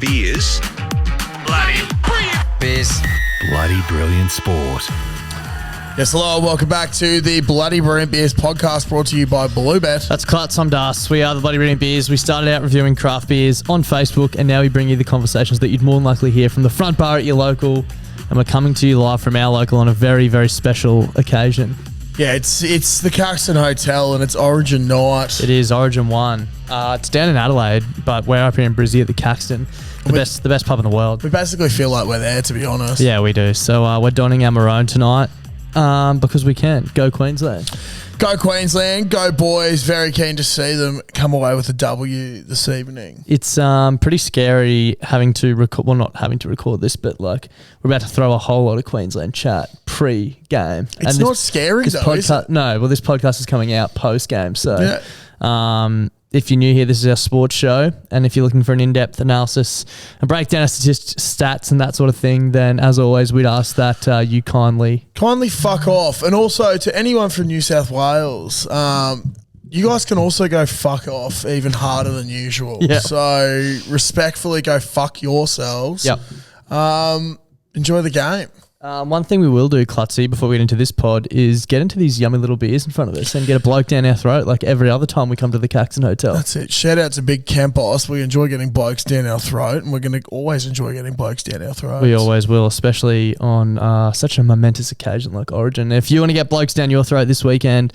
beers. Bloody brilliant beers. Bloody brilliant sport. Yes, hello, welcome back to the Bloody Brilliant Beers podcast brought to you by Bluebet. That's Klutz, I'm Das. We are the Bloody Brilliant Beers. We started out reviewing craft beers on Facebook, and now we bring you the conversations that you'd more than likely hear from the front bar at your local, and we're coming to you live from our local on a very, very special occasion. Yeah, it's the Caxton Hotel and it's Origin night. It is Origin 1. It's down in Adelaide, but we're up here in Brizzy at the Caxton, the best pub in the world. We basically feel like we're there, to be honest. Yeah, we do. So we're donning our maroon tonight. Because we can. Go Queensland. Go Queensland. Go boys. Very keen to see them come away with a W this evening. It's pretty scary having to record. Well, not having to record this, but like we're about to throw a whole lot of Queensland chat pre-game. It's not scary though, is it? No. Well, this podcast is coming out post-game, so if you're new here, this is our sports show, and if you're looking for an in-depth analysis and breakdown of stats and that sort of thing, then as always, we'd ask that you kindly fuck off. And also to anyone from New South Wales, you guys can also go fuck off even harder than usual. Yeah. So respectfully go fuck yourselves. Yep. Enjoy the game. One thing we will do, Klutzy, before we get into this pod is get into these yummy little beers in front of us and get a bloke down our throat like every other time we come to the Caxton Hotel. That's it. Shout out to Big Kempos. We enjoy getting blokes down our throat, and we're going to always enjoy getting blokes down our throat. We always will, especially on such a momentous occasion like Origin. If you want to get blokes down your throat this weekend,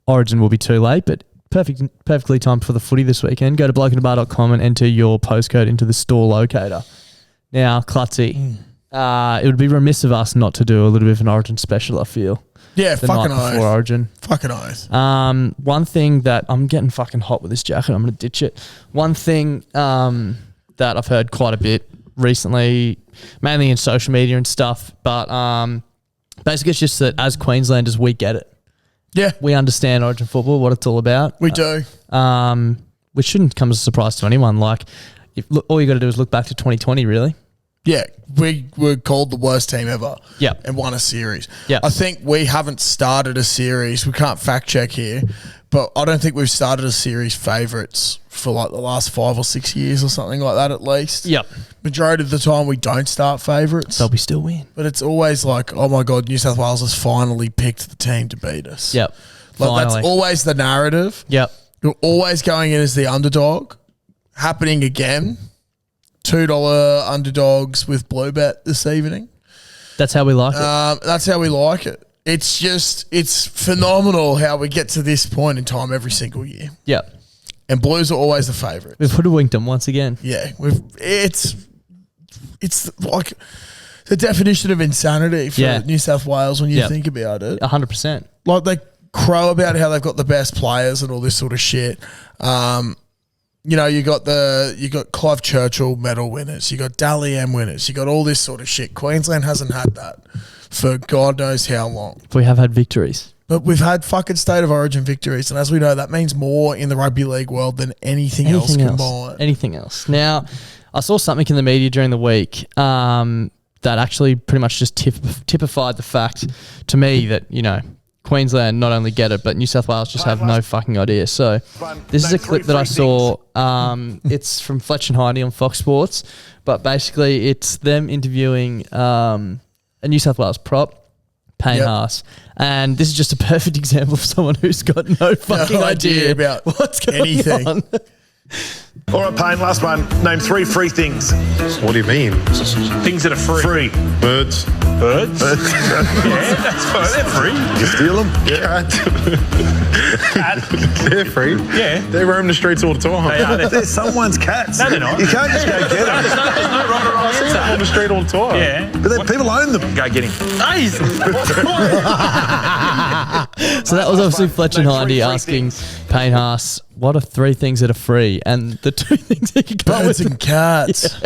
Origin will be too late, but perfectly timed for the footy this weekend. Go to blokeinabar.com and enter your postcode into the store locator. Now, Klutzy, it would be remiss of us not to do a little bit of an Origin special, I feel. Yeah, the fucking night before oath. Origin. Fucking oath. One thing that I'm getting fucking hot with this jacket, I'm going to ditch it. One thing that I've heard quite a bit recently, mainly in social media and stuff, but basically it's just that as Queenslanders, we get it. Yeah. We understand Origin football, what it's all about. We do. Which shouldn't come as a surprise to anyone. Like, all you got to do is look back to 2020, really. Yeah, we were called the worst team ever. Yep. And won a series. Yep. I think we haven't started a series. We can't fact check here, but I don't think we've started a series favourites for like the last 5 or 6 years or something like that at least. Yep. Majority of the time we don't start favourites. They'll be still win. But it's always like, oh my God, New South Wales has finally picked the team to beat us. Yep. Like Finally. that's always the narrative. Yep. You're always going in as the underdog. Happening again. $2 underdogs with Bluebet this evening. That's how we like it. That's how we like it. It's phenomenal how we get to this point in time every single year. Yep. And Blues are always the favourites. We've hoodwinked them once again. Yeah, it's like the definition of insanity for New South Wales when you think about it. 100%. Like they crow about how they've got the best players and all this sort of shit. You know, you got Clive Churchill medal winners, you got Dally M winners, you got all this sort of shit. Queensland hasn't had that for God knows how long. We have had victories. But we've had fucking State of Origin victories, and as we know, that means more in the rugby league world than anything else combined. Anything else. Now, I saw something in the media during the week that actually pretty much just typified the fact to me that, you know, Queensland not only get it, but New South Wales just have no fucking idea. So this is a clip that I saw. It's from Fletch and Heine on Fox Sports, but basically it's them interviewing a New South Wales prop, Payne Haas. And this is just a perfect example of someone who's got no fucking idea about what's going anything. on. All right, Payne, last one. Name 3 free things. What do you mean? Things that are free. Birds. Birds? Yeah, that's fine. They're free. You steal them? Yeah. Cat. They're free. Yeah. They roam the streets all the time. They are. They're someone's cats. No, they're not. You can't just go get them. There's no right or wrong I see them on answer. the street all the time. Yeah. But then people own them. Go get him. Hey! So that was obviously Fletch and Name Heine three free asking things. Payne Haas, what are 3 things that are free? And the 2 things he could come Birds with, and cats.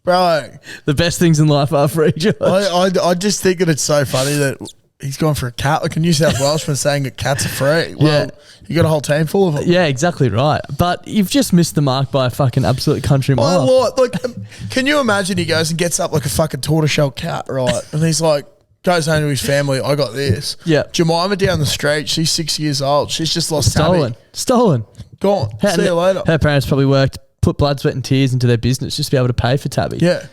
Bro, the best things in life are free, George. I just think that it's so funny that he's gone for a cat, like a New South Welshman saying that cats are free. Well, you got a whole team full of them. Yeah, exactly right. But you've just missed the mark by a fucking absolute country mile. Oh, Lord, like, can you imagine he goes and gets up like a fucking tortoiseshell cat, right? And he's like, goes home to his family, I got this. Yeah. Jemima down the street, she's 6 years old. She's just lost Tabby. Stolen. Gone. See you later. Her parents probably worked put blood, sweat and tears into their business just to be able to pay for Tabby. Yeah.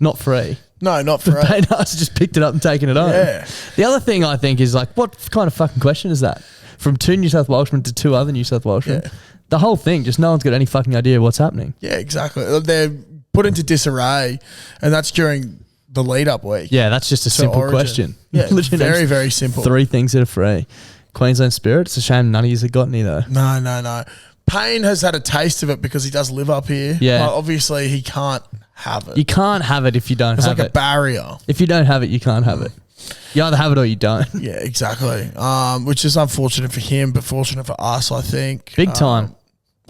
Not free. No, not for Paying us just picked it up and taken it home. Yeah. The other thing I think is like, what kind of fucking question is that? From 2 New South Welshmen to 2 other New South Welshmen. Yeah. The whole thing, just no one's got any fucking idea what's happening. Yeah, exactly. They're put into disarray, and that's during the lead-up week. Yeah, that's just a simple Origin. question. Yeah, Literally very, names very simple. 3 things that are free. Queensland Spirit. It's a shame none of you have got any though. No. Payne has had a taste of it because he does live up here. Yeah. But obviously, he can't have it. You can't have it if you don't It's have like it. a barrier. If you don't have it, you can't have it. You either have it or you don't. Yeah, exactly. Which is unfortunate for him, but fortunate for us, I think. Big time.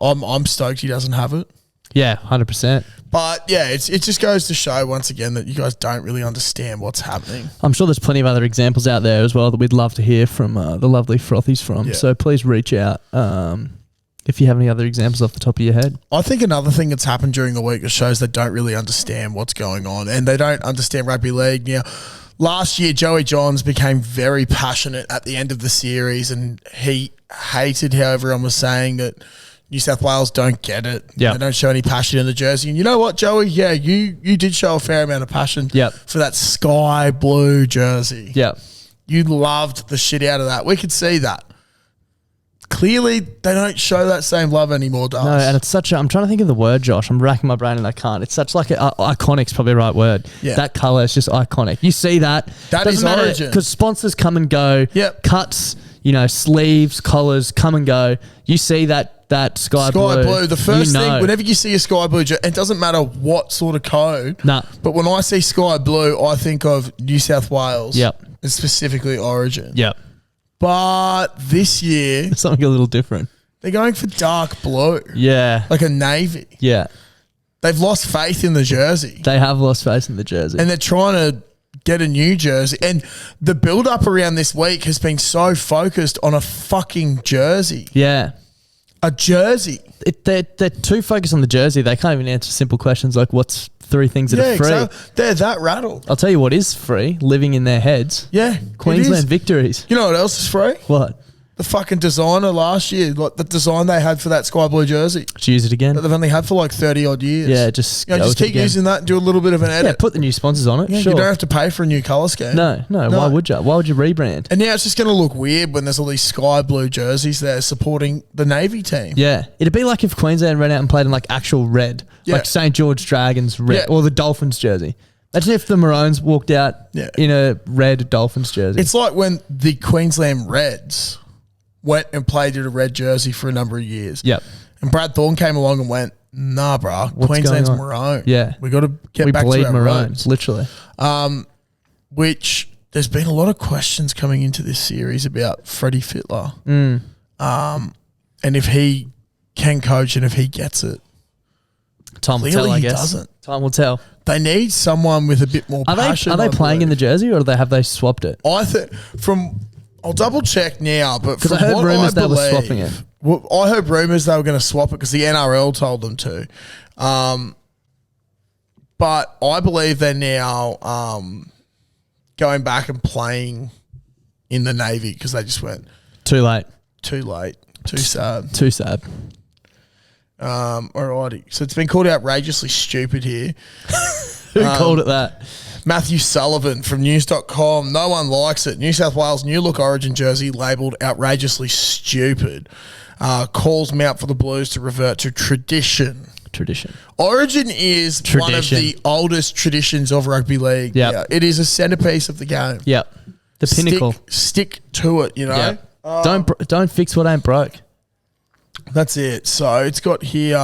I'm stoked he doesn't have it. Yeah, 100%. But yeah, it just goes to show once again that you guys don't really understand what's happening. I'm sure there's plenty of other examples out there as well that we'd love to hear from the lovely Frothies from. Yeah. So please reach out if you have any other examples off the top of your head. I think another thing that's happened during the week that shows they don't really understand what's going on, and they don't understand rugby league. Now, last year, Joey Johns became very passionate at the end of the series, and he hated how everyone was saying that New South Wales don't get it. Yeah. They don't show any passion in the jersey. And you know what, Joey? Yeah, you did show a fair amount of passion Yep. for that sky blue jersey. Yeah. You loved the shit out of that. We could see that. Clearly, they don't show that same love anymore, Dust. No, and it's such a, I'm trying to think of the word, Josh. I'm racking my brain and I can't. It's such like iconic's probably the right word. Yeah. That colour is just iconic. You see that. That is Origin. Because sponsors come and go. Yep. Cuts, sleeves, collars come and go. You see that sky blue. The first you know. thing, whenever you see a sky blue, it doesn't matter what sort of code. Nah. But when I see sky blue, I think of New South Wales. Yep. And specifically Origin. Yep. But this year, Something a little different. they're going for dark blue. Yeah. Like a navy. Yeah. They've lost faith in the jersey. They have lost faith in the jersey. And they're trying to get a new jersey. And the build-up around this week has been so focused on a fucking jersey. yeah. A jersey. They're too focused on the jersey. They can't even answer simple questions like what's 3 things that are free. exactly. They're that rattled. I'll tell you what is free, living in their heads. Yeah. Queensland it is. victories. You know what else is free? What? The fucking designer last year, like the design they had for that sky blue jersey Just use it again. that they've only had for like 30 odd years. Yeah, just go just with it keep again. using that and do a little bit of an edit. Yeah, put the new sponsors on it. Yeah, sure. You don't have to pay for a new colour scheme. No. Why would you? Why would you rebrand? And now it's just going to look weird when there's all these sky blue jerseys there supporting the Navy team. Yeah, it'd be like if Queensland ran out and played in like actual red, Yeah. like St George Dragons red, Yeah. or the Dolphins jersey. Imagine if the Maroons walked out Yeah. in a red Dolphins jersey. It's like when the Queensland Reds went and played in a red jersey for a number of years. Yep. And Brad Thorne came along and went, nah, bruh, What's Queensland's going on? maroon. Yeah. We got to get we back bleed to our maroons, roots. literally. Which there's been a lot of questions coming into this series about Freddie Fittler. And if he can coach and if he gets it. Time will Clearly tell, I he guess. doesn't. Time will tell. They need someone with a bit more Are passion. they I playing in the believe. jersey or have they swapped it? I think I'll double check now, but 'Cause from I heard what rumours I they were believe, swapping it. Well, I heard rumours they were going to swap it because the NRL told them to. But I believe they're now going back and playing in the Navy because they just went Too late. too late, too sad. Too sad. Alrighty, so it's been called outrageously stupid here. Who called it that? Matthew Sullivan from news.com. No one likes it. New South Wales new look Origin jersey labelled outrageously stupid. Calls Mount for the Blues to revert to tradition. Tradition. Origin is one of Tradition. the oldest traditions of rugby league. Yep. Yeah, it is a centerpiece of the game. Yep. The pinnacle. Stick to it, you know? Yep. Don't fix what ain't broke. That's it. So it's got here,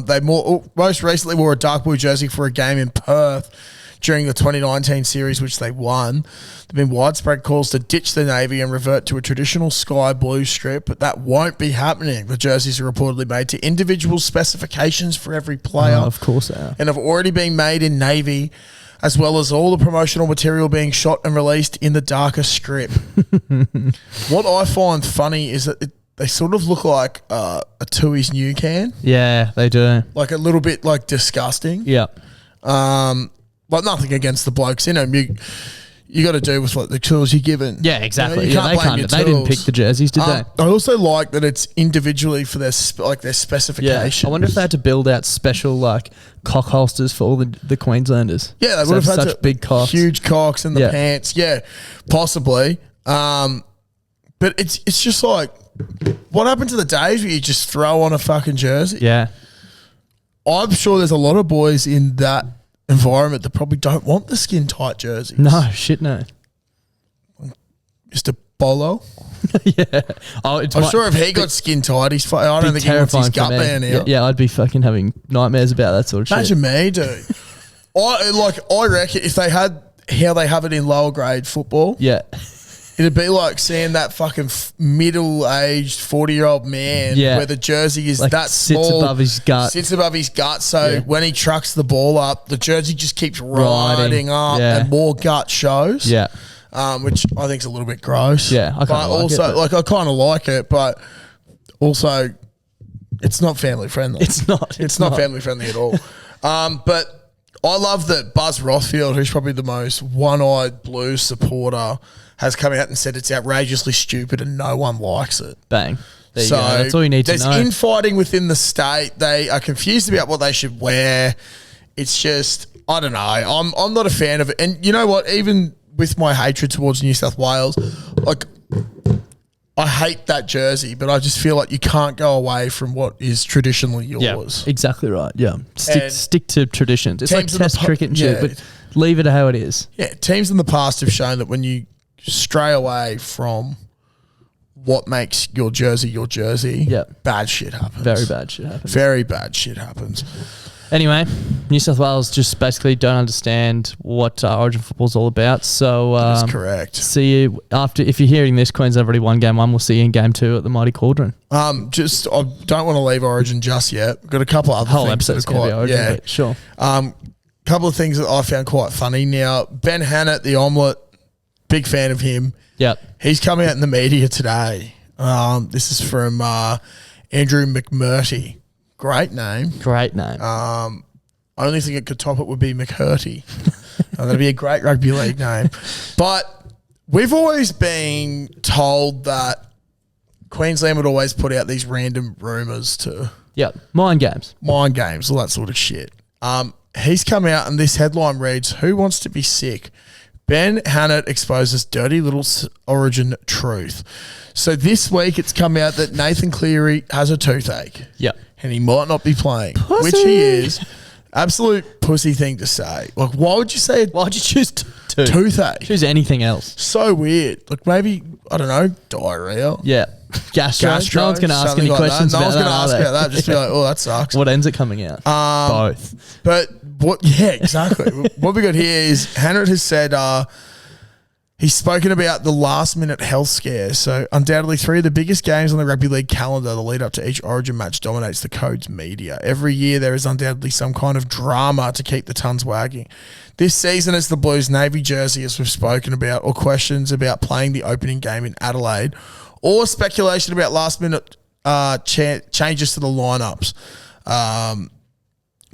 they most recently wore a dark blue jersey for a game in Perth during the 2019 series, which they won. There have been widespread calls to ditch the Navy and revert to a traditional sky blue strip, but that won't be happening. The jerseys are reportedly made to individual specifications for every player. Of course they are. And have already been made in Navy, as well as all the promotional material being shot and released in the darker strip. What I find funny is that they sort of look like a Tui's new can, Yeah, they do. like a little bit like disgusting. Yep. Like nothing against the blokes in them. you got to do with what the tools you're given. Yeah, exactly. You Yeah, know, they you can't can't. blame your They didn't tools. pick the jerseys, did they? I also like that it's individually for their their Yeah. specifications. I wonder if they had to build out special like cock holsters for all the Queenslanders. Yeah, they So would have had such big cocks. huge cocks in the Yeah. pants. Yeah, possibly. But it's just like, what happened to the days where you just throw on a fucking jersey? Yeah. I'm sure there's a lot of boys in that environment that probably don't want the skin tight jerseys. No, shit, no. Just a bolo. Yeah. Oh, it's I'm sure if he got skin tight, I don't think he wants his gut man Yeah, out. yeah, I'd be fucking having nightmares about that sort of shit. Imagine me, dude. I reckon if they had how they have it in lower grade football, Yeah. it'd be like seeing that fucking middle-aged 40-year-old man Yeah. where the jersey is Like that sits small. above his gut. Sits above his gut. So Yeah. when he trucks the ball up, the jersey just keeps riding up Yeah. and more gut shows. Yeah. Which I think is a little bit gross. Yeah, I kinda but like also, it, but- I kind of like it, but also it's not family friendly. It's not. It's not family friendly at all. But I love that Buzz Rothfield, who's probably the most one-eyed Blues supporter, has come out and said it's outrageously stupid and no one likes it. Bang. There you go. That's all you need to know. There's infighting within the state. They are confused about what they should wear. It's just, I don't know. I'm not a fan of it. And you know what? Even with my hatred towards New South Wales, like, I hate that jersey, but I just feel like you can't go away from what is traditionally Yeah, yours. exactly right. Yeah. And Stick to traditions. It's like teams in the test cricket and shit, yeah. but leave it how it is. Yeah, teams in the past have shown that when you stray away from what makes your jersey, Yeah. bad shit happens. Very bad shit happens. Very bad shit happens. Anyway, New South Wales just basically don't understand what Origin football's all about. So That's correct. see you after. If you're hearing this, Queensland have already won game 1. We'll see you in game 2 at the Mighty Cauldron. I don't want to leave Origin just yet. We've got a couple other Whole things that episode's are going to be quite, Origin, yeah. but sure. Couple of things that I found quite funny. Now, Ben Hannett, the omelette, big fan of him. Yep. He's come out in the media today. This is from Andrew McMurty. Great name. Great name. Only thing that could top it would be McHurty. That'd be a great rugby league name. But we've always been told that Queensland would always put out these random rumours to Yep. Mind games. mind games, all that sort of shit. He's come out and this headline reads, "Who wants to be sick? Ben Hannett exposes dirty little Origin truth." So this week it's come out that Nathan Cleary has a toothache. Yep. And he might not be playing, which he is. Absolute pussy thing to say. Like, why would you say a Why'd you choose two? toothache? Choose anything else. So weird. Like, maybe, I don't know, diarrhea. Yeah. Gastro. Gastro, No one's going to ask something any like questions that. No about one's that. going to ask are they? about that. Just be like, oh, that sucks. What ends it coming out? Both. But what? Yeah, exactly. What we got here is Hannett has said he's spoken about the last minute health scare. So undoubtedly 3 of the biggest games on the rugby league calendar, the lead up to each Origin match dominates the Code's media. Every year there is undoubtedly some kind of drama to keep the tongues wagging. This season it's the Blues Navy jersey, as we've spoken about, or questions about playing the opening game in Adelaide, or speculation about last minute changes to the lineups.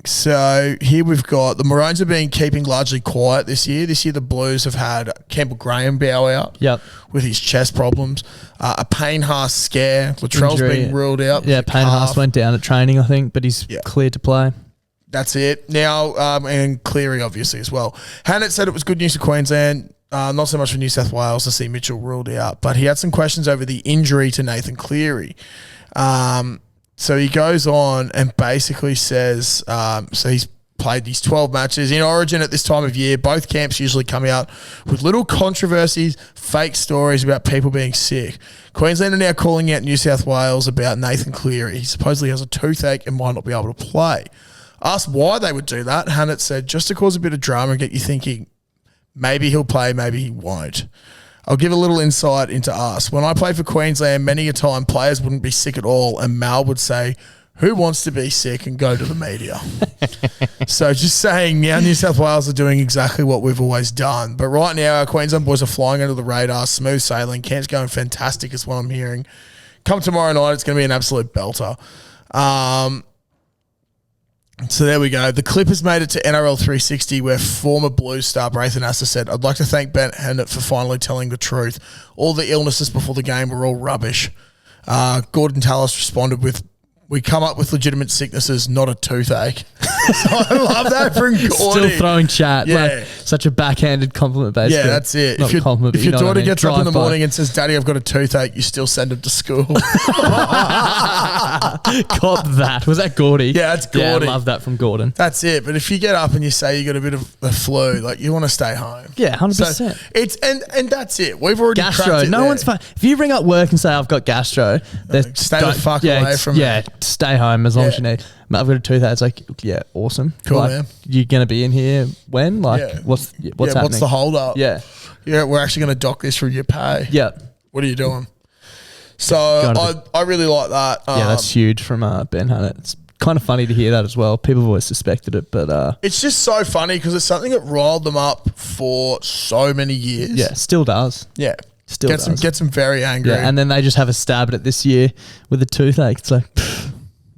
So here we've got the Maroons have been keeping largely quiet this year. This year the Blues have had Campbell Graham bow out Yep. with his chest problems. A Payne Haas scare. Latrell's Injury. been ruled out. Yeah, with Payne calf. Haas went down at training, I think, but he's Yeah. cleared to play. That's it. Now, and Cleary obviously as well. Hannett said it was good news for Queensland. Not so much for New South Wales to see Mitchell ruled out, but he had some questions over the injury to Nathan Cleary. So he goes on and basically says, so he's played these 12 matches in Origin at this time of year. Both camps usually come out with little controversies, fake stories about people being sick. Queensland are now calling out New South Wales about Nathan Cleary. He supposedly has a toothache and might not be able to play. Asked why they would do that, Hannett said, just to cause a bit of drama and get you thinking, maybe he'll play, maybe he won't. I'll give a little insight into us. When I played for Queensland, many a time players wouldn't be sick at all, and Mal would say, who wants to be sick, and go to the media. So just saying, now New South Wales are doing exactly what we've always done. But right now, our Queensland boys are flying under the radar, smooth sailing. Camp's going fantastic is what I'm hearing. Come tomorrow night, it's going to be an absolute belter. So there we go. The Clippers made it to NRL 360 where former Blues star Braithen Astor said, I'd like to thank Ben Hennett for finally telling the truth. All the illnesses before the game were all rubbish. Gordon Tallis responded with, we come up with legitimate sicknesses, not a toothache. So I love that from Gordon. Still throwing chat. Yeah. Like, such a backhanded compliment, basically. Yeah, that's it. Not If your, compliment, if but you your know what daughter I mean. gets up in the Drive-by. morning and says, Daddy, I've got a toothache, you still send him to school. Cop that. Was that Gordy? Yeah, that's Gordy. Yeah, I love that from Gordon. That's it. But if you get up and you say you got a bit of the flu, like you want to stay home. Yeah, 100%. So it's and that's it. We've already Gastro. cracked it No there. one's fine. If you ring up work and say I've got gastro, Stay the fuck away from Yeah, me. stay home as long as Yeah. you need. Mate, I've got a toothache. It's like, yeah, awesome. Cool, like, man. You're gonna be in here when? Like, Yeah. what's Yeah, happening? what's the hold up? Yeah, Yeah, we're actually going to dock this from your pay. yeah, What are you doing? So Gotta I really like that. yeah. That's huge from Ben Hannett. It's kind of funny to hear that as well. People have always suspected it, but it's just so funny because it's something that riled them up for so many years. yeah, still does. Yeah. Still gets does. them very angry. Yeah, and then they just have a stab at it this year with a toothache. It's like,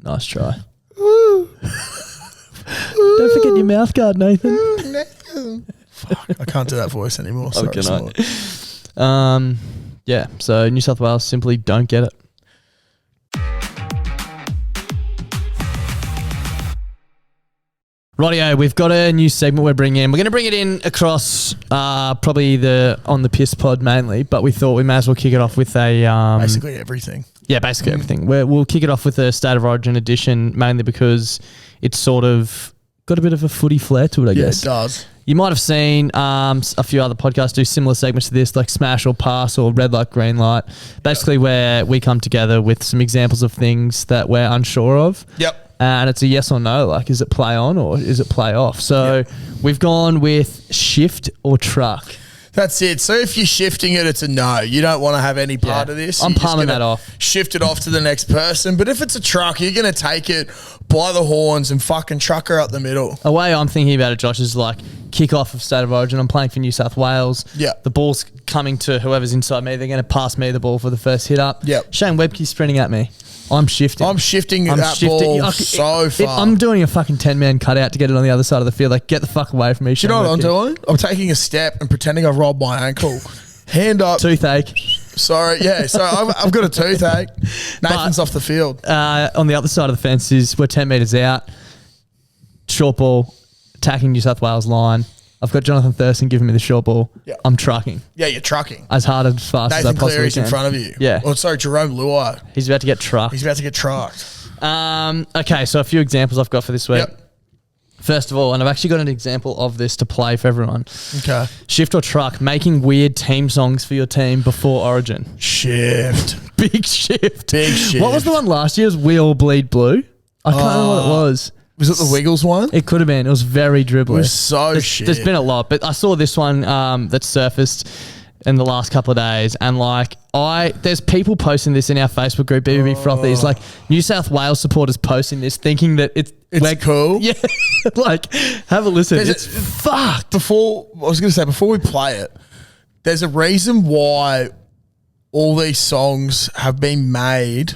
nice try. Don't forget your mouth guard, Nathan. Fuck, I can't do that voice anymore. Sorry, can I? Smart. Yeah, so New South Wales simply don't get it. Rightio, we've got a new segment we're bringing in. We're going to bring it in across probably the On the Piss pod mainly, but we thought we may as well kick it off with a... Basically everything. Yeah, basically everything. We'll kick it off with a State of Origin edition, mainly because it's sort of got a bit of a footy flair to it, I Yeah, guess. it does. You might have seen a few other podcasts do similar segments to this, like Smash or Pass or Red Light, Green Light, basically where we come together with some examples of things that we're unsure of. Yep. And it's a yes or no, like is it play on or is it play off? So we've gone with shift or truck. That's it. So if you're shifting it, it's a no. You don't want to have any part Yeah. of this. I'm You're just palming gonna that off. Shift it off to the next person. But if it's a truck, you're going to take it by the horns and fucking truck her up the middle. A way I'm thinking about it, Josh, is like kick off of State of Origin. I'm playing for New South Wales. Yeah. The ball's coming to whoever's inside me. They're going to pass me the ball for the first hit up. Yep. Shane Webke's sprinting at me. I'm shifting. I'm shifting that ball so far. I'm doing a fucking 10-man cutout to get it on the other side of the field. Like, get the fuck away from me. Do you know what I'm doing? I'm taking a step and pretending I've rolled my ankle. Hand up. Toothache. Sorry. Yeah. So I've got a toothache. Nathan's off the field. On the other side of the fence is we're 10 metres out. Short ball, attacking New South Wales line. I've got Jonathan Thurston giving me the short ball. Yeah. I'm trucking Yeah, you're trucking. as hard and fast as I Nathan possibly Cleary's can. in front of you. Yeah. Oh, sorry, Jerome Luai. He's about to get trucked. He's about to get trucked. Okay, so a few examples I've got for this week. Yep. First of all, and I've actually got an example of this to play for everyone. Okay. Shift or truck, making weird team songs for your team before Origin. Shift. Big shift. Big shift. What was the one last year? It was We All Bleed Blue? I can't remember what it was. Was it the Wiggles one? It could have been. It was very dribbly. It was so shit. There's been a lot, but I saw this one that surfaced in the last couple of days, and there's people posting this in our Facebook group, BBB Frothies, like New South Wales supporters posting this, thinking that it's cool. Yeah, like have a listen. There's It's fucked. Before we play it, there's a reason why all these songs have been made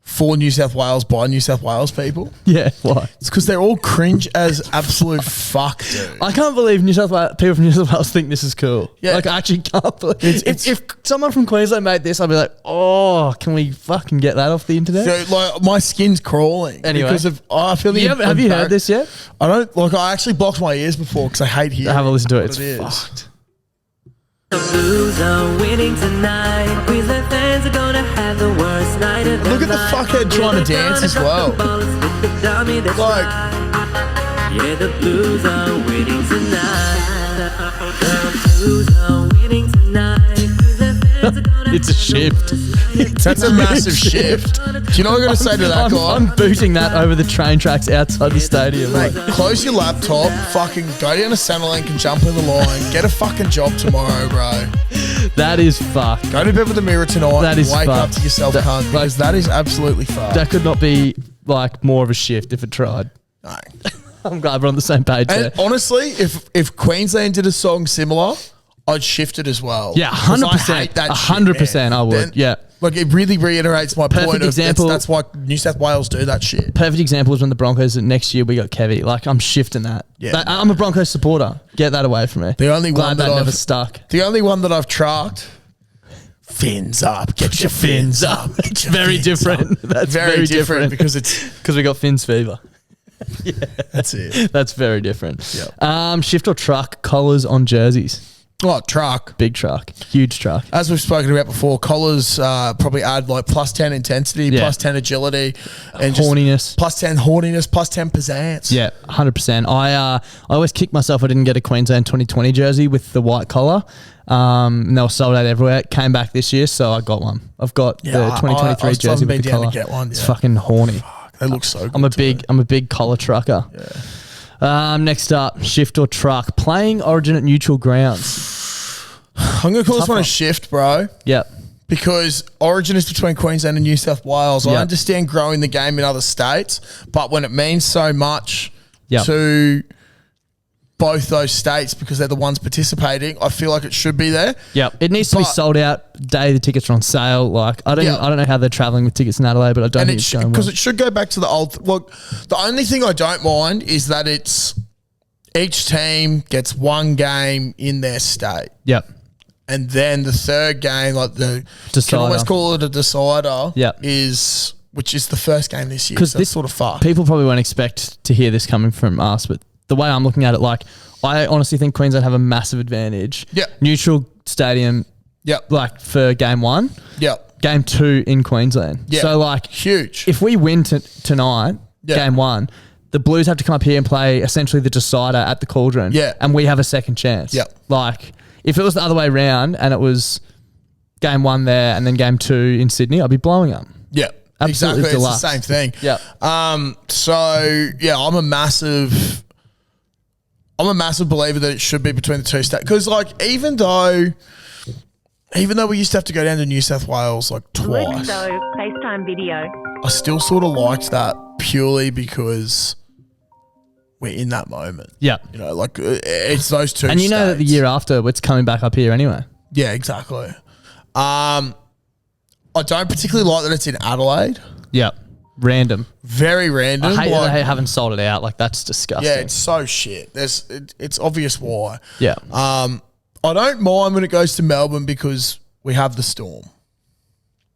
for New South Wales by New South Wales people. Yeah, why? It's because they're all cringe as absolute fuck, dude. I can't believe people from New South Wales think this is cool. Yeah. Like I actually can't believe. It's- If someone from Queensland made this, I'd be like, oh, can we fucking get that off the internet? So, like, my skin's crawling. Anyway. Because I feel the have you heard this yet? I don't, like, I actually blocked my ears before because I hate hearing Have a listen to it. what It's it is. fucked. The Blues are winning tonight. Queensland fans are gonna have the worst night of their Look at the life. fuckhead trying to dance as well. Like- Yeah, the Blues are winning tonight. The Blues are winning tonight. Queensland fans are gonna It's a shift. That's a massive shift. Do you know what I'm going to say to that guy? I'm booting that over the train tracks outside the stadium. Mate, close your laptop, fucking go down to Centrelink and jump in the line. Get a fucking job tomorrow, bro. That is fucked. Go to bed with a mirror tonight. That is wake up fucked. to yourself, cunt, because that is absolutely fucked. That could not be like more of a shift if it tried. No. I'm glad we're on the same page there. And honestly, if Queensland did a song similar, I'd shift it as well. Yeah, 'Cause I 100%. hate that shit, 100% man. I would. Then Yeah. Like, it really reiterates my Perfect point of example. that's why New South Wales do that shit. Perfect example is when the Broncos next year we got Kevy. Like, I'm shifting that. Yeah. I'm a Broncos supporter. Get that away from me. The only Glad one that that never I've stuck. The only one that I've trucked. Fins up. Get your fins up. Get your Very fins different. up. That's very different because it's because we got Finn's fever. that's it. That's very different. Yep. Shift or truck collars on jerseys. Oh, truck. Big truck, huge truck. As we've spoken about before, collars probably add like plus 10 intensity, plus 10 agility, and just Horniness. plus 10 horniness, plus 10 pizzazz. Yeah, 100%. I always kick myself I didn't get a Queensland 2020 jersey with the white collar. And they were sold out everywhere. Came back this year, so I got one. I've got the 2023 I jersey been with the down collar. to get one. It's Yeah. fucking horny. They look so good. I'm a big collar trucker. Yeah. Next up, shift or truck. Playing Origin at neutral grounds. I'm going to call this Tough one a one. shift, bro. Yep. Because Origin is between Queensland and New South Wales. I Yeah. understand growing the game in other states, but when it means so much Yeah. to both those states because they're the ones participating, I feel like it should be there. Yep. It needs to be But- sold out. Day the tickets are on sale. Like I don't know how they're traveling with tickets in Adelaide, but I don't And think it it's going because well. it should go back to the old. Look, the only thing I don't mind is that it's each team gets one game in their state. Yep. And then the third game, like the Decider. can almost call it a decider. Yep. Which is the first game this year. Because So this it's sort of fucked. People probably won't expect to hear this coming from us, but the way I'm looking at it, like I honestly think Queensland have a massive advantage. Yep. Neutral stadium, Yep. like for game one, Yep. game two in Queensland. Yep. So like Huge. if we win tonight, Yeah. game one, the Blues have to come up here and play essentially the decider at the Cauldron. Yeah. And we have a second chance. Yep. Like if it was the other way around and it was game one there and then game two in Sydney, I'd be blowing up. Yep. Absolutely Exactly. deluxe. It's the same thing. Yep. So yeah, I'm a massive believer that it should be between the two states. Because like even though we used to have to go down to New South Wales like twice, So FaceTime video. I still sort of liked that purely because we're in that moment. Yeah. You know, like it's those two. And you know that the states. year after it's coming back up here anyway. Yeah, exactly. I don't particularly like that it's in Adelaide. Yep. Random. Very random. I hate like- that they haven't sold it out. Like that's disgusting. yeah, it's so shit. It's obvious why. yeah. I don't mind when it goes to Melbourne because we have the Storm.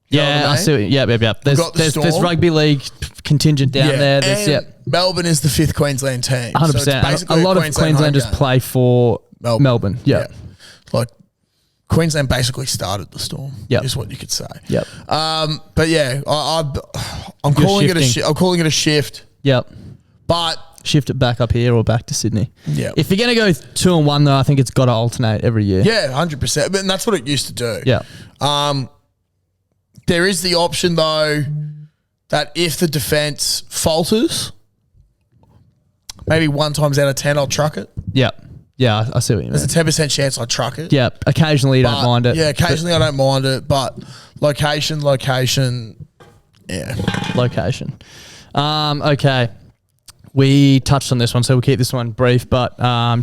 You know Yeah, what I mean? see. Yep. There's, got the there's Storm. rugby league contingent down there. There's, and Melbourne is the fifth Queensland team. 100%. So it's basically a lot of Queensland Queenslanders home game. play for Melbourne. Yeah. Like Queensland basically started the Storm. Yep. Is what you could say. Yep. But yeah, I'm calling it a shifting. I'm calling it a shift. Yep. But Shift it back up here or back to Sydney. Yeah. If you're going to go 2-1 though, I think it's got to alternate every year. yeah, 100%. And that's what it used to do. Yeah. There is the option though that if the defense falters, maybe 1 times out of 10 I'll truck it. Yep. Yeah, I see what you mean. There's a 10% chance I truck it. Yeah, occasionally you don't But- mind it. Yeah, occasionally I don't mind it, but location, yeah. Location. Okay. We touched on this one, so we'll keep this one brief, but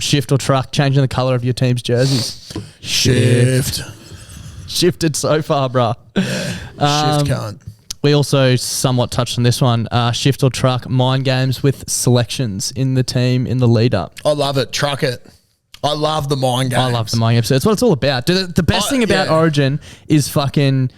shift or truck, changing the colour of your team's jerseys. Shift. Shifted so far, bruh. Shift can't. We also somewhat touched on this one. Shift or truck, mind games with selections in the team in the lead up. I love it. Truck it. I love the mind games. I love the mind games. So it's what it's all about. The best thing about yeah. Origin is fucking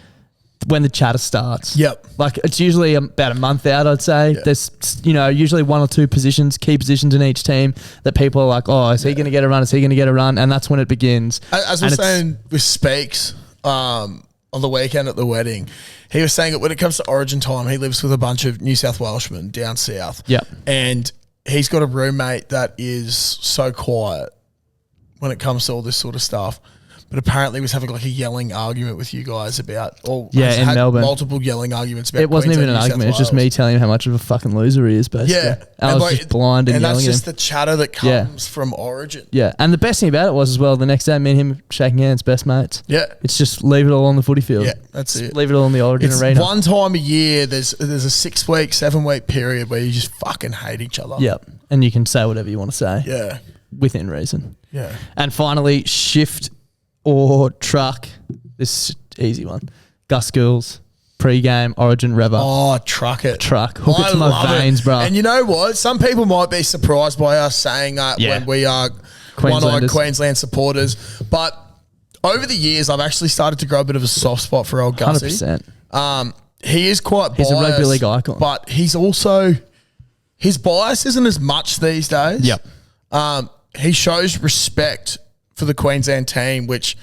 when the chatter starts. Yep. Like it's usually about a month out, I'd say. There's, usually 1 or 2 positions, key positions in each team that people are like, oh, is he going to get a run? Is he going to get a run? And that's when it begins. As we're And it's- saying with Speaks on the weekend at the wedding, he was saying that when it comes to Origin time, he lives with a bunch of New South Welshmen down south. Yep. And he's got a roommate that is so quiet when it comes to all this sort of stuff. But apparently was having like a yelling argument with you guys about, has in had Melbourne. multiple yelling arguments about It wasn't even Queensland an and New South argument. It's just Wales. me telling him how much of a fucking loser he is, basically. Yeah. I was just blind and that's yelling just at him. the chatter that Yeah. comes from Origin. Yeah. And the best thing about it was as well, the next day, me and him shaking hands, best mates. Yeah. It's just leave it all on the footy field. Yeah, that's it. Leave it all in the Origin It's arena. one time a year. There's a 6-week, 7-week period where you just fucking hate each other. Yep. And you can say whatever you want to say. Yeah. Within reason. Yeah. And finally, shift or truck. This easy one. Gus Gould's pre-game Origin rev up. Oh, truck it. Truck. Hook it I to my love veins, it. bro. And you know what? Some people might be surprised by us saying that Yeah. when we are one-eyed Queenslanders. Queensland supporters. But over the years, I've actually started to grow a bit of a soft spot for old Gussie. 100%. He is quite biased. He's a rugby league icon. But he's also... His bias isn't as much these days. Yep. He shows respect for the Queensland team, which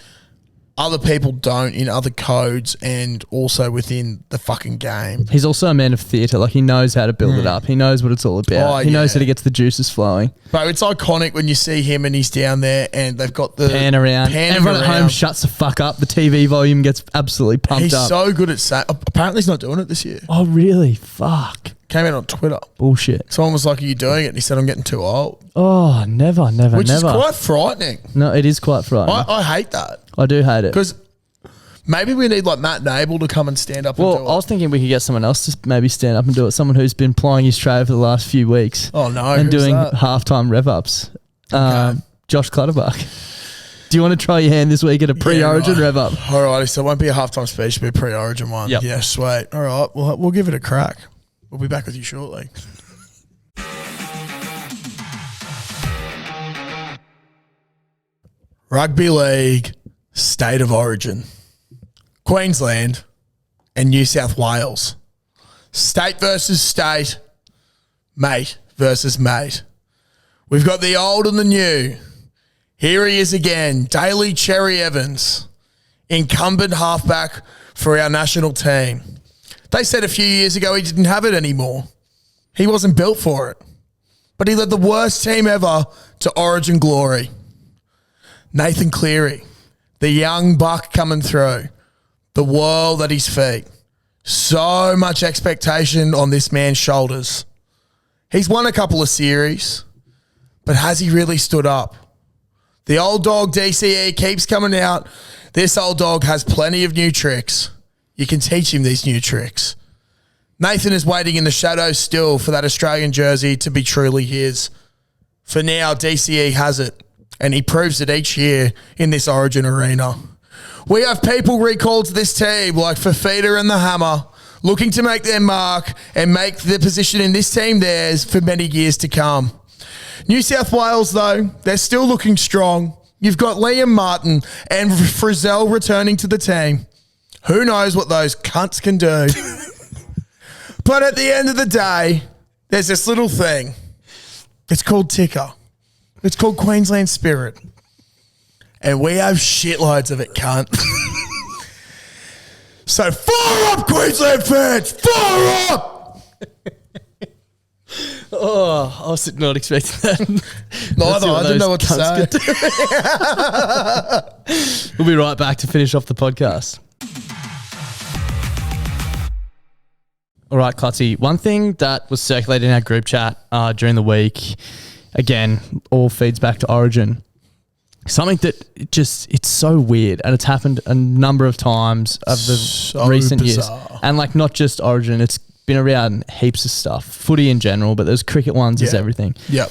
other people don't in other codes and also within the fucking game. He's also a man of theatre. Like, he knows how to build it up. He knows what it's all about. Oh, he knows yeah. how to get the juices flowing. Bro, it's iconic when you see him and he's down there and they've got the Pan around. pan Everyone at around. home shuts the fuck up. The TV volume gets absolutely pumped He's up. so good at saying. Apparently, he's not doing it this year. Oh, really? Fuck. Came out on Twitter. Bullshit. Someone was like, "Are you doing it?" And he said, "I'm getting too old," Oh, never. which is quite frightening. No, it is quite frightening. I hate that I do hate it. because maybe we need like Matt Nable to come and stand up. and Well, do I it. was thinking we could get someone else to maybe stand up and do it. Someone who's been plying his trade for the last few weeks. Oh, no, and who's doing that? halftime rev ups. Josh Clutterbuck. Do you want to try your hand this week at a pre-Origin right. rev up? Alrighty, so it won't be a halftime speech, it'll be a pre-Origin one. Yep. Yeah, sweet. All right, we'll give it a crack. We'll be back with you shortly. Rugby League State of Origin. Queensland and New South Wales. State versus state. Mate versus mate. We've got the old and the new. Here he is again, Daly Cherry Evans, incumbent halfback for our national team. They said a few years ago he didn't have it anymore. He wasn't built for it. But he led the worst team ever to Origin glory. Nathan Cleary, the young buck coming through, the world at his feet. So much expectation on this man's shoulders. He's won a couple of series, but has he really stood up? The old dog DCE keeps coming out. This old dog has plenty of new tricks. You can teach him these new tricks. Nathan is waiting in the shadows still for that Australian jersey to be truly his. For now, DCE has it, and he proves it each year in this Origin arena. We have people recalled to this team like Fafita and the Hammer, looking to make their mark and make their position in this team theirs for many years to come. New South Wales, though, they're still looking strong. You've got Liam Martin and Frizzell returning to the team. Who knows what those cunts can do? But at the end of the day, there's this little thing. It's called ticker. It's called Queensland Spirit. And we have shitloads of it, cunt. So fire up, Queensland fans! Fire up! Oh, I was not expecting that. Neither. I didn't know what to say. We'll be right back to finish off the podcast. All right, Clutzy. One thing that was circulated in our group chat during the week, again, all feeds back to Origin. Something that it's so weird, and it's happened a number of times of the So recent bizarre. years. And like not just Origin, it's been around heaps of stuff. Footy in general, but there's cricket ones, there's Yeah. everything. Yep.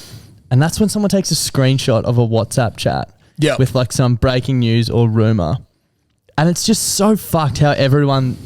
And that's when someone takes a screenshot of a WhatsApp chat Yep. with like some breaking news or rumor. And it's just so fucked how everyone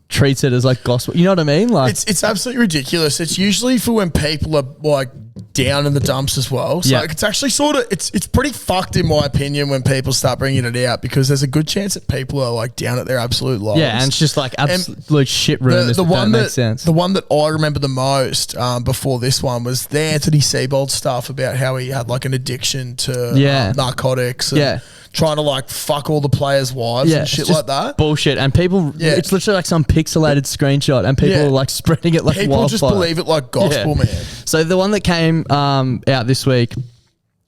treats it as like gospel. You know what I mean? Like It's absolutely ridiculous. It's usually for when people are like down in the dumps as well. So Yeah. like, it's actually sort of it's pretty fucked in my opinion when people start bringing it out, because there's a good chance that people are like down at their absolute lows. yeah, and it's just like absolute shit rumors the that one don't that make sense. the one that I remember the most before this one was the Anthony Seibold stuff about how he had like an addiction to Yeah. narcotics. And Yeah. trying to like fuck all the players' wives and it's shit just like that. bullshit. And people, Yeah. it's literally like some pixelated screenshot, and people Yeah. are like spreading it like People wildfire. just believe it like gospel, Yeah. man. So the one that came out this week,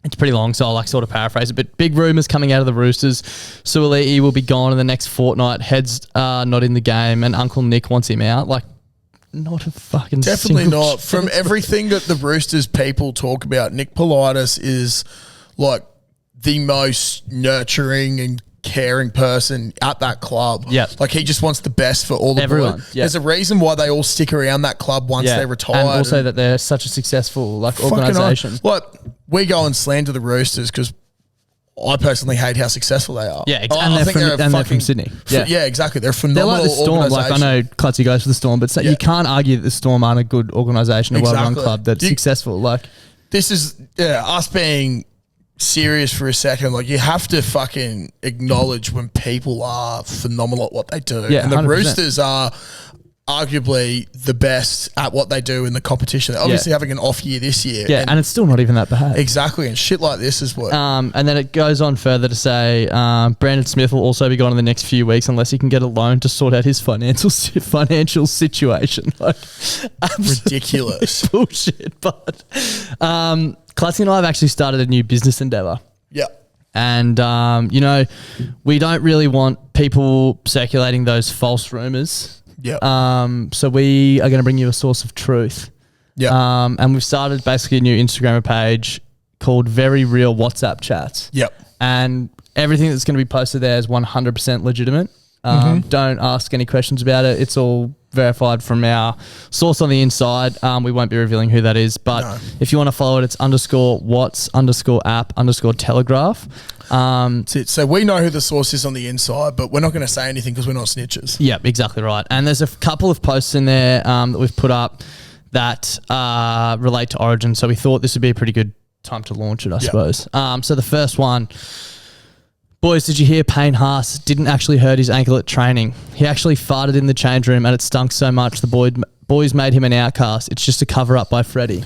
it's pretty long, so I'll like sort of paraphrase it. But big rumours coming out of the Roosters. Suaalii will be gone in the next fortnight. Head's not in the game, and Uncle Nick wants him out. Like, not a fucking Definitely single not. chance. From everything that the Roosters people talk about, Nick Politis is like the most nurturing and caring person at that club. Yep. Like he just wants the best for all the Everyone, boys. yeah. There's a reason why they all stick around that club once they retire. And also that they're such a successful like Fucking organisation. Like we go and slander the Roosters because I personally hate how successful they are. Yeah, I and, think they're from Sydney. Yeah, exactly. They're a They're phenomenal like the Storm. Like, I organisation. know Clutzy goes for the Storm, but you can't argue that the Storm aren't a good organisation, a well-run Exactly. club that's successful. Like, This is us being serious for a second. Like, you have to fucking acknowledge when people are phenomenal at what they do. Yeah, and the 100%. Roosters are arguably the best at what they do in the competition. They're obviously having an off year this year. yeah, and it's still not even that bad. exactly. And shit like this is what. And then it goes on further to say Brandon Smith will also be gone in the next few weeks unless he can get a loan to sort out his financial situation. Like, ridiculous. bullshit. But Clutzy and I have actually started a new business endeavour. Yeah. And, we don't really want people circulating those false rumours. Yeah. So we are going to bring you a source of truth. Yeah. And we've started basically a new Instagram page called Very Real WhatsApp Chats. Yep. And everything that's going to be posted there is 100% legitimate. Don't ask any questions about it. It's all verified from our source on the inside. We won't be revealing who that is, but if you want to follow it, it's _whats_app_telegraph. That's it. So we know who the source is on the inside, but we're not going to say anything because we're not snitches. Yep, exactly right. And there's a couple of posts in there that we've put up that relate to Origin. So we thought this would be a pretty good time to launch it, I suppose. So the first one, boys, did you hear Payne Haas didn't actually hurt his ankle at training? He actually farted in the change room and it stunk so much the boys made him an outcast. It's just a cover up by Freddie.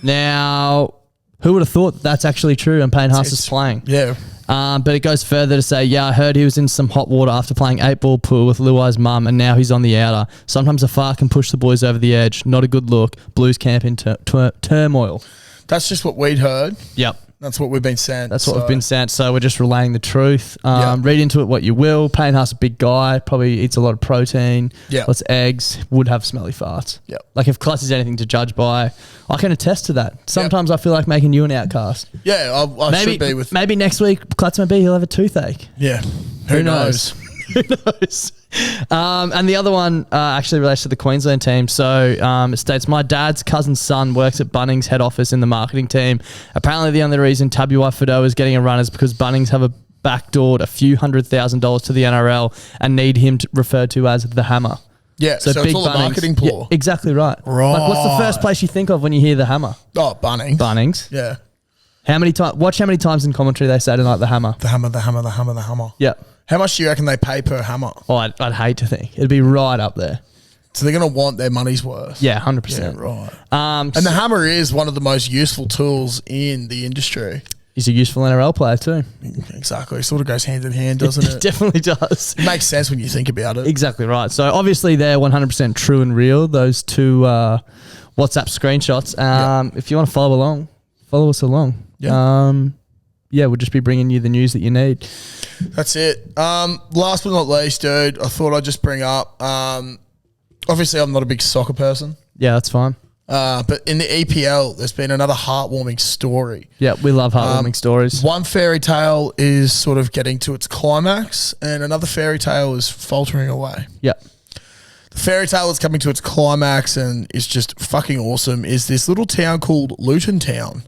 Now, who would have thought that's actually true and Payne Haas is playing? Yeah. But it goes further to say, I heard he was in some hot water after playing 8-ball pool with Luai's mum and now he's on the outer. Sometimes a fart can push the boys over the edge. Not a good look. Blues camp in turmoil. That's just what we'd heard. Yep. That's what we've been sent. That's what we've been sent. So we're just relaying the truth. Yeah. Read into it what you will. Payne Haas, a big guy, probably eats a lot of protein, Yeah. lots of eggs, would have smelly farts. Yep. Like if Klutz is anything to judge by, I can attest to that. Sometimes I feel like making you an outcast. Yeah, I should be with. Maybe next week, Klutz maybe he'll have a toothache. Yeah. Who knows? Who knows? And the other one actually relates to the Queensland team. So it states, my dad's cousin's son works at Bunnings head office in the marketing team. Apparently the only reason Tabuai Fido is getting a run is because Bunnings have a backdoored a few $100,000 to the NRL and need him referred to as the Hammer. Yeah, so big it's all a marketing ploy. Yeah, exactly right. Like, what's the first place you think of when you hear the Hammer? Oh, Bunnings. Bunnings. Yeah. Watch how many times in commentary they say tonight the Hammer. The hammer, the hammer, the hammer, the hammer. Yeah. How much do you reckon they pay per hammer? Oh, I'd hate to think. It'd be right up there. So they're going to want their money's worth. Yeah, 100%. Right. And And the hammer is one of the most useful tools in the industry. he's a useful NRL player too. Exactly. It sort of goes hand in hand, doesn't It it? definitely does. It makes sense when you think about it. Exactly right. So obviously they're 100% true and real, those two WhatsApp screenshots. If you want to follow along, follow us along. Yeah. We'll just be bringing you the news that you need. That's it. Last but not least, dude, I thought I'd just bring up, obviously I'm not a big soccer person, Yeah, that's fine. but in the EPL, there's been another heartwarming story. Yeah, we love heartwarming stories. One fairy tale is sort of getting to its climax and another fairy tale is faltering away. Yeah. The fairy tale that's coming to its climax and is just fucking awesome is this little town called Luton Town.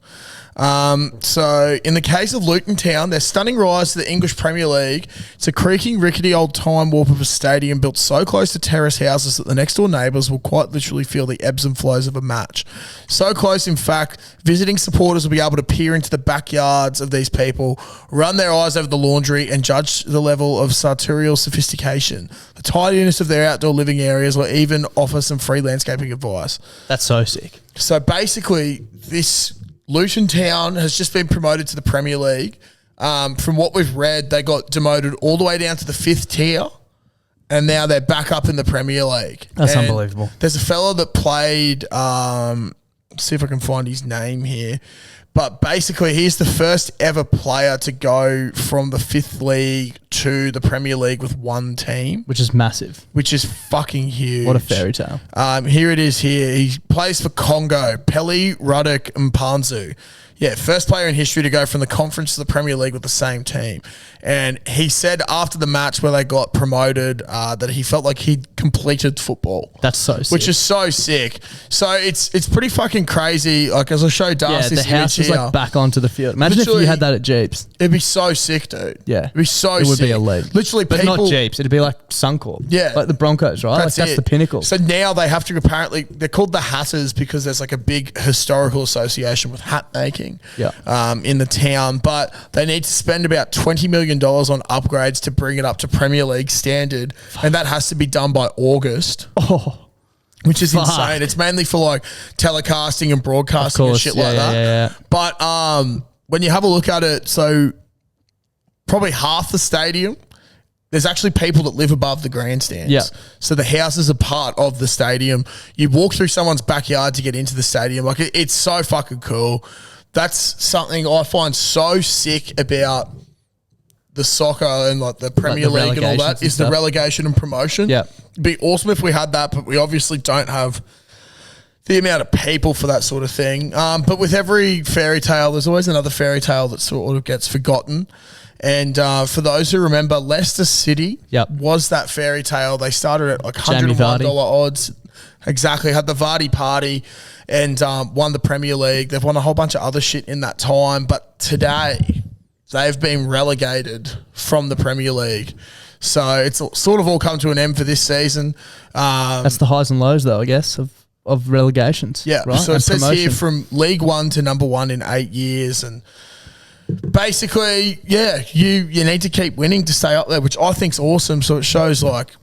So in the case of Luton Town, their stunning rise to the English Premier League, it's a creaking, rickety old time warp of a stadium built so close to terrace houses that the next door neighbours will quite literally feel the ebbs and flows of a match. So close, in fact, visiting supporters will be able to peer into the backyards of these people, run their eyes over the laundry and judge the level of sartorial sophistication, the tidiness of their outdoor living areas, or even offer some free landscaping advice. That's so sick. So basically, this Luton Town has just been promoted to the Premier League. From what we've read, they got demoted all the way down to the 5th tier, and now they're back up in the Premier League. That's And unbelievable. There's a fella that played, see if I can find his name here, but basically he's the first ever player to go from the 5th league to the Premier League with one team, Which is massive. which is fucking huge. What a fairy tale. Here it is here. He plays for Congo, Pele Ruddock Mpanzu. Yeah, first player in history to go from the conference to the Premier League with the same team. And he said after the match where they got promoted that he felt like he'd completed football. That's so sick. Which is so sick. So it's pretty fucking crazy. Like, as I show Darcy the this house image just here. like back onto the field. Imagine if Literally- you had that at Jeeps. It'd be so sick, dude. Yeah. It'd be so It would sick. be elite. Literally, But people. not Jeeps. It'd be like Suncorp. Yeah. Like the Broncos, right? That's it. the pinnacle. So now they have to apparently, they're called the Hatters because there's like a big historical association with hat making in the town. But they need to spend about $20 million on upgrades to bring it up to Premier League standard. And that has to be done by August. Oh. Which is Fuck. insane. It's mainly for like telecasting and broadcasting and shit like that. Yeah. But when you have a look at it, so probably half the stadium, there's actually people that live above the grandstands. Yeah. So the houses are part of the stadium. You walk through someone's backyard to get into the stadium. Like it's so fucking cool. That's something I find so sick about the soccer and like the Premier League and all relegations that and is the stuff. relegation and promotion. Yeah. It'd be awesome if we had that, but we obviously don't have the amount of people for that sort of thing. But with every fairy tale, there's always another fairy tale that sort of gets forgotten. And for those who remember, Leicester City was that fairy tale. They started at like Jamie $101 Vardy. odds. Exactly. Had the Vardy party and won the Premier League. They've won a whole bunch of other shit in that time. But today, they've been relegated from the Premier League. So it's sort of all come to an end for this season. That's the highs and lows, though, I guess, of relegations. Yeah. Right? So it And says promotion. here from League One to number one in 8 years. And basically, you need to keep winning to stay up there, which I think's awesome. So it shows like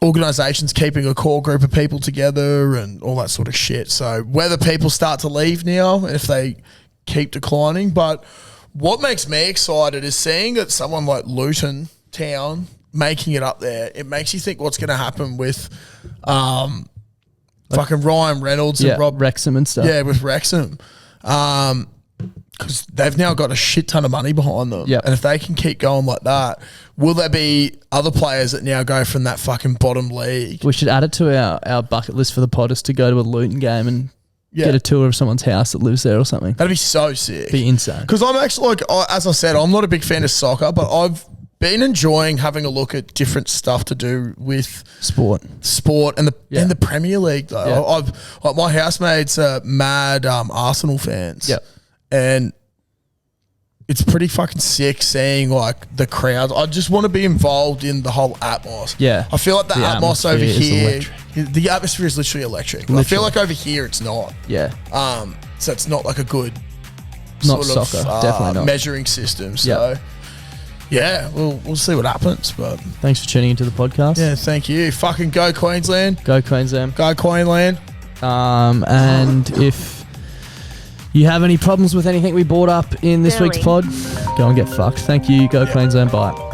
organisations keeping a core group of people together and all that sort of shit. So whether people start to leave now, if they keep declining, but what makes me excited is seeing that someone like Luton Town making it up there. It makes you think what's going to happen with fucking Ryan Reynolds and Rob Wrexham and stuff. Yeah, with Wrexham. Because they've now got a shit ton of money behind them. Yep. And if they can keep going like that, will there be other players that now go from that fucking bottom league? We should add it to our bucket list for the podders to go to a Luton game and get a tour of someone's house that lives there or something. That'd be so sick. Be insane. Because I'm actually, like, as I said, I'm not a big fan of soccer, but I've been enjoying having a look at different stuff to do with sport and the Premier League though. Yeah. I've like my housemates are mad Arsenal fans. Yep. And it's pretty fucking sick seeing like the crowd. I just want to be involved in the whole atmos. Yeah. I feel like the atmos over atmosphere is here, electric. the atmosphere is literally electric. I feel like over here it's not. Yeah. So it's not like a good Not sort soccer, of definitely not. measuring system. So yeah, we'll see what happens. But Thanks for tuning into the podcast. yeah, thank you. Fucking go Queensland. Go Queensland. Go Queensland. And if you have any problems with anything we brought up in this week's pod, go and get fucked. Thank you. Go Queensland. Bye.